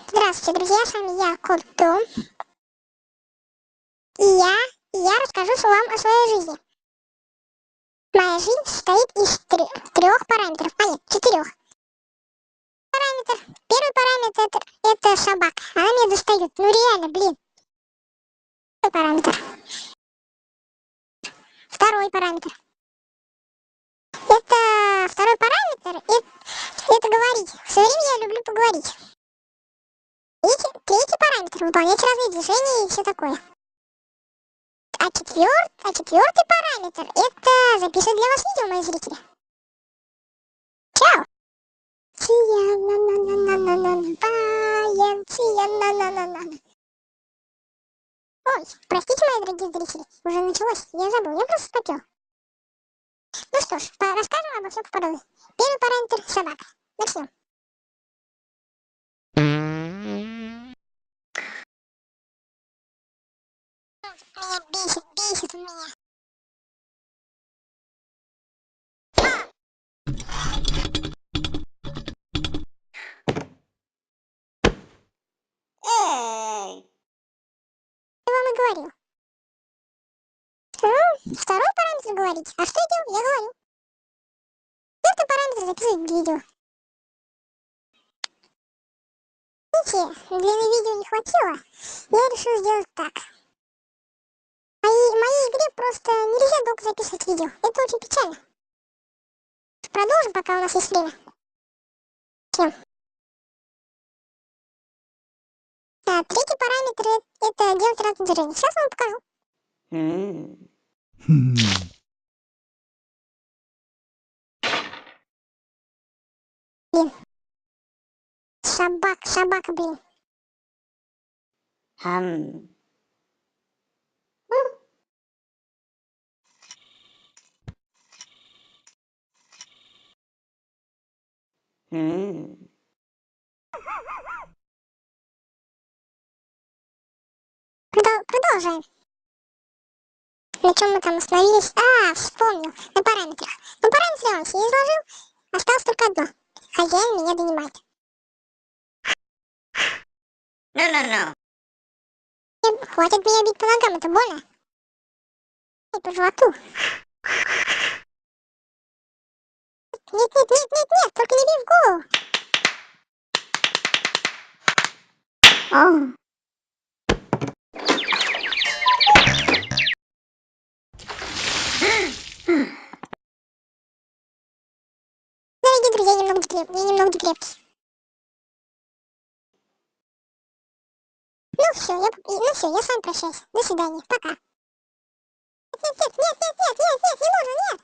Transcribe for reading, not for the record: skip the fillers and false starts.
Здравствуйте, друзья, с вами я, Кот. И я расскажу вам о своей жизни. Моя жизнь состоит из трех параметров, нет, четырех. Первый параметр это собака. Она меня достает. Ну реально, блин. Второй параметр. Второй параметр. Второй параметр это говорить. В свое время я люблю поговорить. Третий параметр выполнять разные движения и все такое. А четвертый параметр это записывать для вас видео, мои зрители. Чао! Ой, простите, мои дорогие зрители, уже началось, я забыл, я просто спотел. Ну что ж, расскажем обо всем поподробнее. Первый параметр — собака. Начнем. Меня бесит он меня. Я вам и говорил. Второй параметр говорить. А что я делал? Я говорю. Четвертый параметр записывать видео. Видите, длины видео не хватило. Я решил сделать так. В моей игре просто нельзя долго записывать видео. Это очень печально. Продолжим, пока у нас есть время. Чем? Третий параметр это делать разные движения. Сейчас вам покажу. Блин. Собака, блин. Продолжаем. На чем мы там остановились? Вспомнил. На параметрах. На параметры он все изложил. Осталось только одно. Хозяин меня донимает. No. Хватит меня бить по ногам, это больно. И по животу. Нет, только не бей в голову. Дорогие друзья, я немного крепкий. Ну все, я с вами прощаюсь. До свидания, пока. Нет, не нужно, нет.